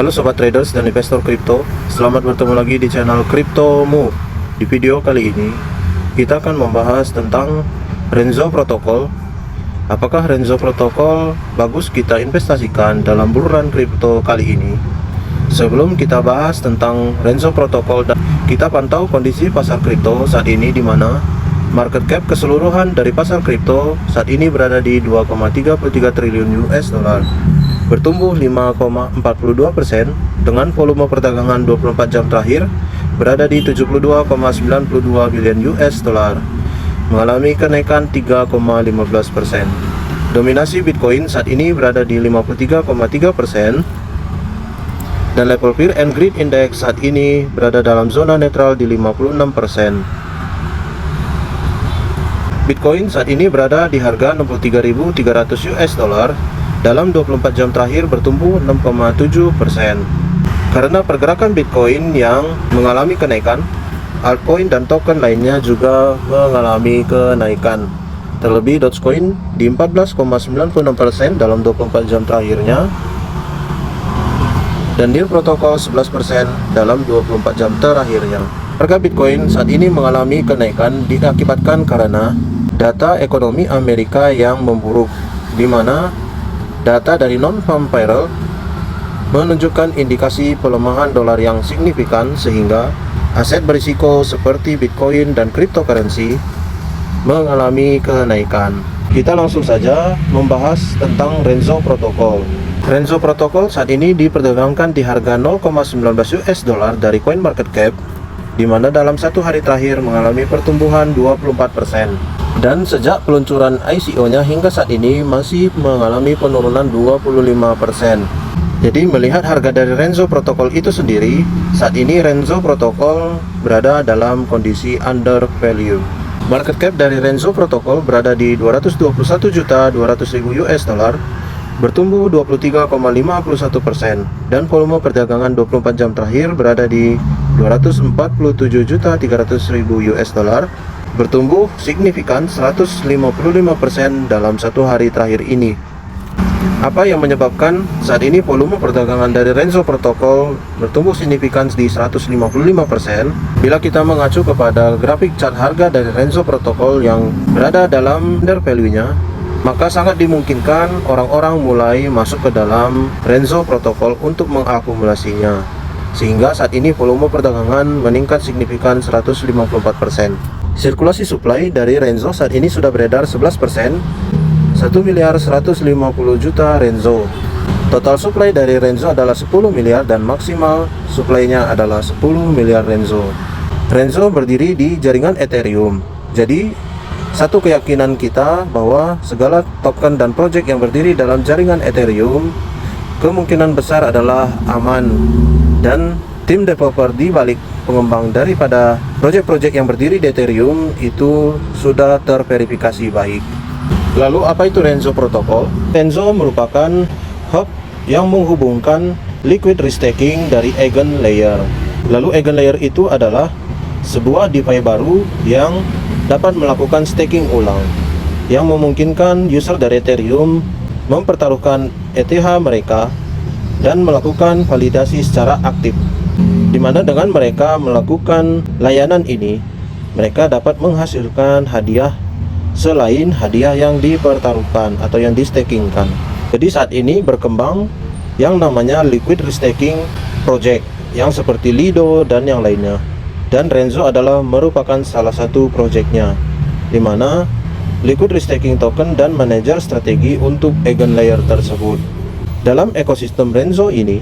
Halo sobat traders dan investor kripto, selamat bertemu lagi di channel Crypto Move. Di video kali ini, kita akan membahas tentang Renzo Protocol. Apakah Renzo Protocol bagus kita investasikan dalam buruan kripto kali ini? Sebelum kita bahas tentang Renzo Protocol, kita pantau kondisi pasar kripto saat ini, di mana market cap keseluruhan dari pasar kripto saat ini berada di 2,33 triliun US dollar, bertumbuh 5,42% dengan volume perdagangan 24 jam terakhir berada di 72,92 bilion US dollar, mengalami kenaikan 3,15%. Dominasi Bitcoin saat ini berada di 53,3%, dan level Fear and Greed Index saat ini berada dalam zona netral di 56%. Bitcoin saat ini berada di harga 63.300 US dollar. Dalam 24 jam terakhir bertumbuh 6,7%. Karena pergerakan Bitcoin yang mengalami kenaikan, altcoin dan token lainnya juga mengalami kenaikan. Terlebih Dogecoin di 14,96% dalam 24 jam terakhirnya, dan Near Protocol 11% dalam 24 jam terakhirnya. Harga Bitcoin saat ini mengalami kenaikan diakibatkan karena data ekonomi Amerika yang memburuk, di mana data dari non-farm payroll menunjukkan indikasi pelemahan dolar yang signifikan, sehingga aset berisiko seperti Bitcoin dan cryptocurrency mengalami kenaikan. Kita langsung saja membahas tentang Renzo Protocol. Renzo Protocol saat ini diperdagangkan di harga 0,19 US dollar dari CoinMarketCap, di mana dalam satu hari terakhir mengalami pertumbuhan 24%. Dan sejak peluncuran ICO-nya hingga saat ini masih mengalami penurunan 25%. Jadi melihat harga dari Renzo Protocol itu sendiri, saat ini Renzo Protocol berada dalam kondisi undervalue. Market cap dari Renzo Protocol berada di 221.200.000 US dollar, bertumbuh 23,51%, dan volume perdagangan 24 jam terakhir berada di 247.300.000 US dollar, bertumbuh signifikan 155% dalam satu hari terakhir ini. Apa yang menyebabkan saat ini volume perdagangan dari Renzo Protocol bertumbuh signifikan di 155%? Bila kita mengacu kepada grafik chart harga dari Renzo Protocol yang berada dalam undervalue-nya, maka sangat dimungkinkan orang-orang mulai masuk ke dalam Renzo Protocol untuk mengakumulasinya, sehingga saat ini volume perdagangan meningkat signifikan 154%. Sirkulasi supply dari Renzo saat ini sudah beredar 11%, 1.150 juta Renzo. Total supply dari Renzo adalah 10 miliar dan maksimal supply-nya adalah 10 miliar Renzo. Renzo berdiri di jaringan Ethereum. Jadi satu keyakinan kita bahwa segala token dan project yang berdiri dalam jaringan Ethereum kemungkinan besar adalah aman, dan tim developer di balik pengembang daripada project-project yang berdiri di Ethereum itu sudah terverifikasi baik. Lalu apa itu Renzo Protocol? Renzo merupakan hub yang menghubungkan liquid restaking dari Eigenlayer. Lalu Eigenlayer itu adalah sebuah DeFi baru yang dapat melakukan staking ulang, yang memungkinkan user dari Ethereum mempertaruhkan ETH mereka dan melakukan validasi secara aktif, di mana dengan mereka melakukan layanan ini, mereka dapat menghasilkan hadiah selain hadiah yang dipertaruhkan atau yang distakingkan. Jadi saat ini berkembang yang namanya liquid restaking project yang seperti Lido dan yang lainnya, dan Renzo adalah merupakan salah satu projectnya, di mana liquid restaking token dan manajer strategi untuk Eigenlayer tersebut. Dalam ekosistem Renzo ini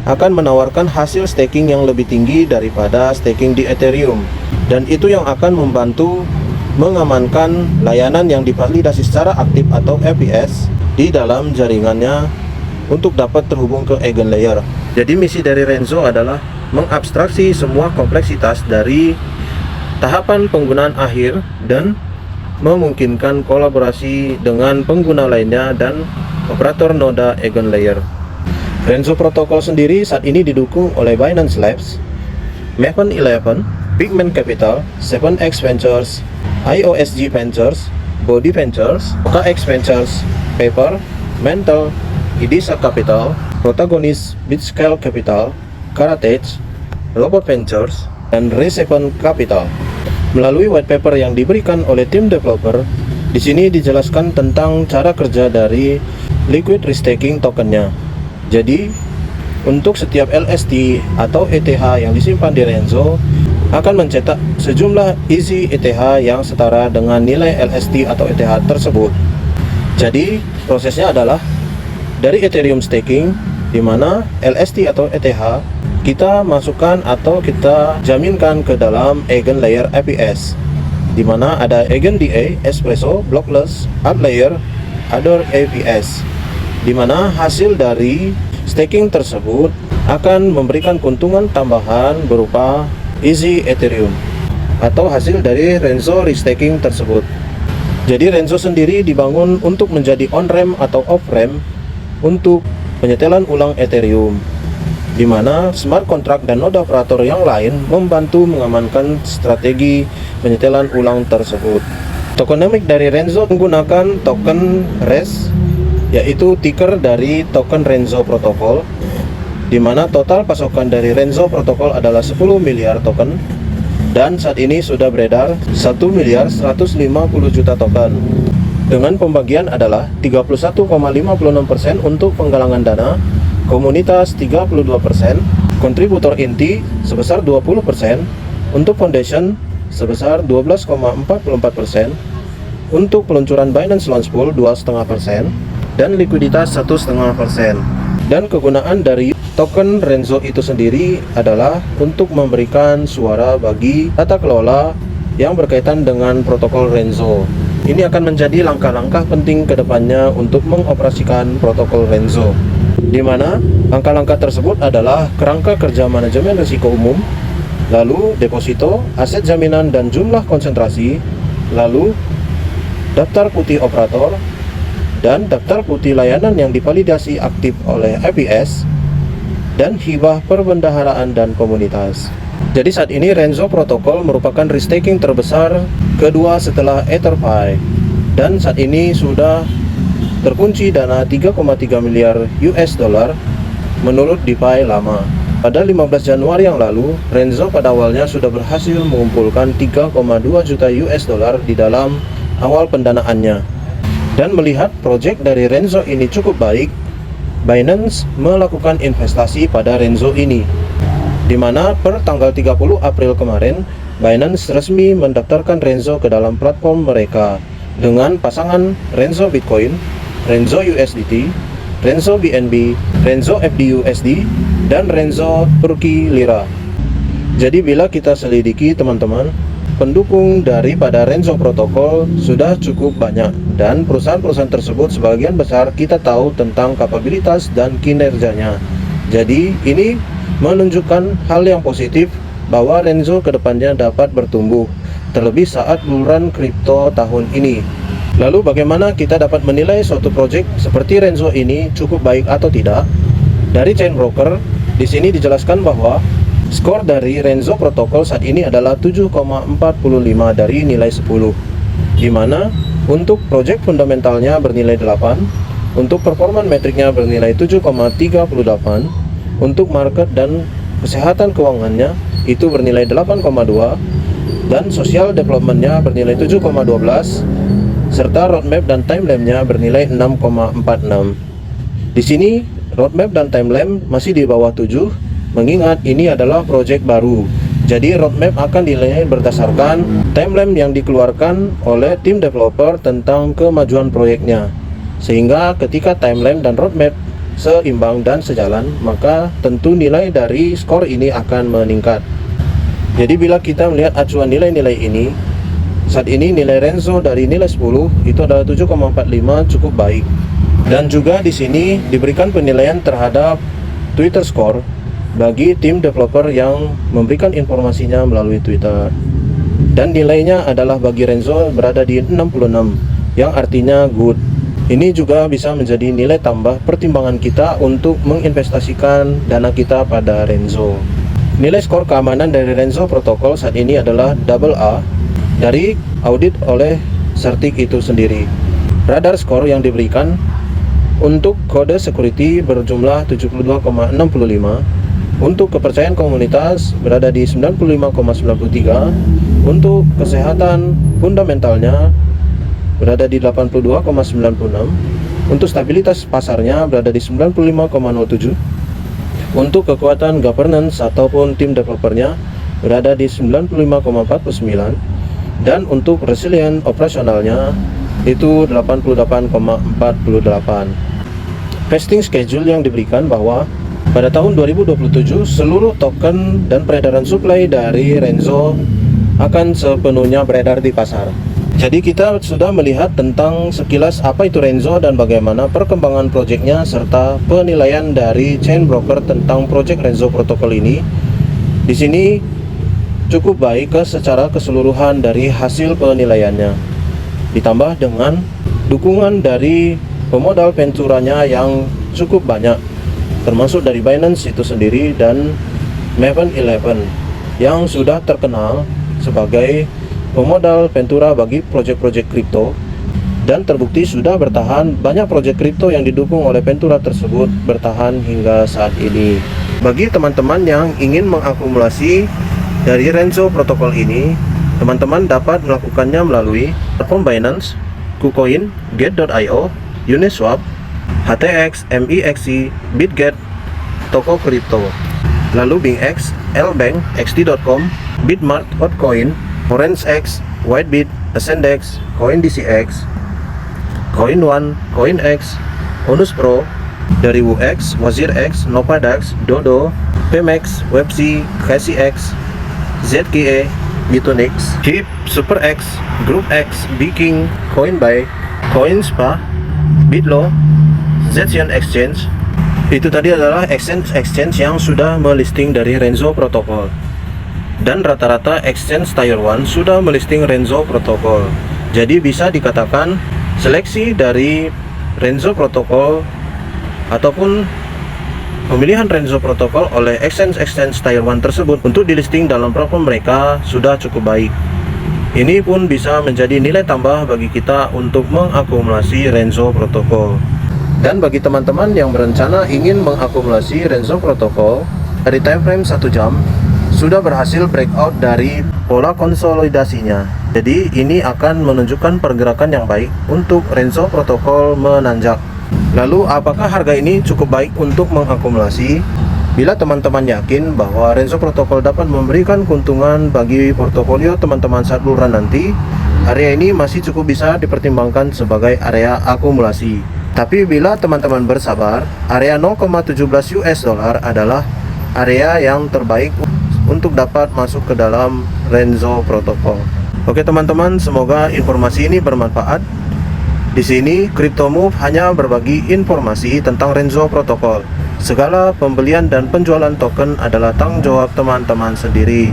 akan menawarkan hasil staking yang lebih tinggi daripada staking di Ethereum, dan itu yang akan membantu mengamankan layanan yang divalidasi secara aktif atau APS di dalam jaringannya untuk dapat terhubung ke Eigenlayer. Jadi misi dari Renzo adalah mengabstraksi semua kompleksitas dari tahapan penggunaan akhir dan memungkinkan kolaborasi dengan pengguna lainnya dan operator noda Eigenlayer. Renzo Protocol sendiri saat ini didukung oleh Binance Labs, Maven 11, Pigment Capital, 7X Ventures, IOSG Ventures, Body Ventures, OKX Ventures, Paper, Mental, Idisa Capital, protagonis Bitscale Capital, Karatage, Robot Ventures, dan Reseven Capital. Melalui white paper yang diberikan oleh tim developer, di sini dijelaskan tentang cara kerja dari liquid restaking tokennya. Jadi, untuk setiap LST atau ETH yang disimpan di Renzo akan mencetak sejumlah isi ETH yang setara dengan nilai LST atau ETH tersebut. Jadi, prosesnya adalah dari Ethereum staking, di mana LST atau ETH kita masukkan atau kita jaminkan ke dalam Eigen Layer APS, di mana ada Eigen DA, Espresso, Blockless, Art Layer, Other APS, di mana hasil dari staking tersebut akan memberikan keuntungan tambahan berupa Easy Ethereum atau hasil dari Renzo restaking tersebut. Jadi Renzo sendiri dibangun untuk menjadi on-ramp atau off-ramp untuk penyetelan ulang Ethereum, di mana smart contract dan node operator yang lain membantu mengamankan strategi penyetelan ulang tersebut. Tokenomics dari Renzo menggunakan token RES, yaitu ticker dari token Renzo Protocol, di mana total pasokan dari Renzo Protocol adalah 10 miliar token, dan saat ini sudah beredar 1 miliar 150 juta token. Dengan pembagian adalah 31,56% untuk penggalangan dana, komunitas 32%, kontributor inti sebesar 20%, untuk foundation sebesar 12,44%, untuk peluncuran Binance Launch Pool 2,5%, dan likuiditas 1,5%. Dan kegunaan dari token Renzo itu sendiri adalah untuk memberikan suara bagi tata kelola yang berkaitan dengan protokol Renzo. Ini akan menjadi langkah-langkah penting ke depannya untuk mengoperasikan protokol Renzo, di mana langkah-langkah tersebut adalah kerangka kerja manajemen risiko umum, lalu deposito, aset jaminan dan jumlah konsentrasi, lalu daftar putih operator, dan daftar putih layanan yang divalidasi aktif oleh APS, dan hibah perbendaharaan dan komunitas. Jadi saat ini Renzo Protocol merupakan restaking terbesar kedua setelah EtherFi, dan saat ini sudah terkunci dana 3,3 miliar US dollar menurut DeFi lama. Pada 15 Januari yang lalu, Renzo pada awalnya sudah berhasil mengumpulkan 3,2 juta US dollar di dalam awal pendanaannya. Dan melihat proyek dari Renzo ini cukup baik, Binance melakukan investasi pada Renzo ini, di mana per tanggal 30 April kemarin, Binance resmi mendaftarkan Renzo ke dalam platform mereka dengan pasangan Renzo Bitcoin, Renzo USDT, Renzo BNB, Renzo FDUSD, dan Renzo Turki Lira. Jadi bila kita selidiki teman-teman, pendukung daripada Renzo Protocol sudah cukup banyak, dan perusahaan-perusahaan tersebut sebagian besar kita tahu tentang kapabilitas dan kinerjanya. Jadi ini menunjukkan hal yang positif bahwa Renzo kedepannya dapat bertumbuh, terlebih saat bulan kripto tahun ini. Lalu bagaimana kita dapat menilai suatu proyek seperti Renzo ini cukup baik atau tidak? Dari Chain Broker, di sini dijelaskan bahwa skor dari Renzo Protocol saat ini adalah 7,45 dari nilai 10, di mana untuk proyek fundamentalnya bernilai 8, untuk performan metriknya bernilai 7,38, untuk market dan kesehatan keuangannya itu bernilai 8,2, dan social developmentnya bernilai 7,12, serta roadmap dan timeline-nya bernilai 6,46. Di sini roadmap dan timeline masih di bawah 7, mengingat ini adalah proyek baru. Jadi roadmap akan dinilai berdasarkan timeline yang dikeluarkan oleh tim developer tentang kemajuan proyeknya. Sehingga ketika timeline dan roadmap seimbang dan sejalan, maka tentu nilai dari skor ini akan meningkat. Jadi bila kita melihat acuan nilai-nilai ini, saat ini nilai Renzo dari nilai 10 itu adalah 7,45, cukup baik. Dan juga di sini diberikan penilaian terhadap Twitter Score bagi tim developer yang memberikan informasinya melalui Twitter. Dan nilainya adalah bagi Renzo berada di 66, yang artinya good. Ini juga bisa menjadi nilai tambah pertimbangan kita untuk menginvestasikan dana kita pada Renzo. Nilai skor keamanan dari Renzo Protocol saat ini adalah AA dari audit oleh Certic itu sendiri. Radar skor yang diberikan Untuk kode security berjumlah 72,65. Untuk kepercayaan komunitas berada di 95,93. Untuk kesehatan fundamentalnya berada di 82,96. Untuk stabilitas pasarnya berada di 95,07. Untuk kekuatan governance ataupun tim developernya berada di 95,49. Dan untuk resilient operasionalnya itu 88,48. Vesting schedule yang diberikan bahwa pada tahun 2027 seluruh token dan peredaran supply dari Renzo akan sepenuhnya beredar di pasar. Jadi kita sudah melihat tentang sekilas apa itu Renzo dan bagaimana perkembangan proyeknya serta penilaian dari chain broker tentang proyek Renzo protokol ini. Di sini cukup baik secara keseluruhan dari hasil penilaiannya, ditambah dengan dukungan dari pemodal venturanya yang cukup banyak, termasuk dari Binance itu sendiri dan Maven 11 yang sudah terkenal sebagai pemodal ventura bagi proyek-proyek kripto, dan terbukti sudah bertahan. Banyak proyek kripto yang didukung oleh ventura tersebut bertahan hingga saat ini. Bagi teman-teman yang ingin mengakumulasi dari Renzo protokol ini, teman-teman dapat melakukannya melalui platform Binance, KuCoin, Get.io, Uniswap, HTX, MIXC, Bitget, Toko Kripto, lalu BingX, Lbank, XT.com, Bitmart, Hotcoin, OrangeX, Whitebit, Ascendex, CoinDCX, CoinOne, CoinX, Onus Pro, dari WooX, WazirX, Novadax, Dodo, Pemex, Websy, KCX, ZKE, Bitonix, HIP, SuperX, GroupX, Biking, Coinbuy, Coinspa, Bitlo, Ztion Exchange. Itu tadi adalah exchange yang sudah melisting dari Renzo protokol. Dan rata-rata exchange Tier 1 sudah melisting Renzo protokol. Jadi bisa dikatakan seleksi dari Renzo protokol ataupun pemilihan Renzo protokol oleh exchange Tier 1 tersebut untuk dilisting dalam platform mereka sudah cukup baik. Ini pun bisa menjadi nilai tambah bagi kita untuk mengakumulasi Renzo protokol. Dan bagi teman-teman yang berencana ingin mengakumulasi Renzo protokol dari time frame 1 jam, sudah berhasil breakout dari pola konsolidasinya. Jadi ini akan menunjukkan pergerakan yang baik untuk Renzo protokol menanjak. Lalu apakah harga ini cukup baik untuk mengakumulasi? Bila teman-teman yakin bahwa Renzo protokol dapat memberikan keuntungan bagi portofolio teman-teman saat bulan nanti, area ini masih cukup bisa dipertimbangkan sebagai area akumulasi. Tapi bila teman-teman bersabar, area 0,17 US dollar adalah area yang terbaik untuk dapat masuk ke dalam Renzo protokol. Oke teman-teman, semoga informasi ini bermanfaat. Di sini CryptoMove hanya berbagi informasi tentang Renzo protokol. Segala pembelian dan penjualan token adalah tanggung jawab teman-teman sendiri.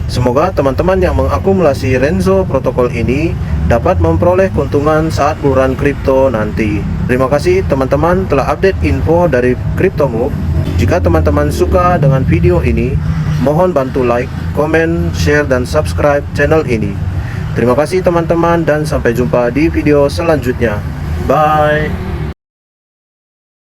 Semoga teman-teman yang mengakumulasi Renzo protokol ini dapat memperoleh keuntungan saat bulan kripto nanti. Terima kasih teman-teman telah update info dari CryptoMove. Jika teman-teman suka dengan video ini, mohon bantu like, komen, share, dan subscribe channel ini. Terima kasih teman-teman dan sampai jumpa di video selanjutnya. Bye.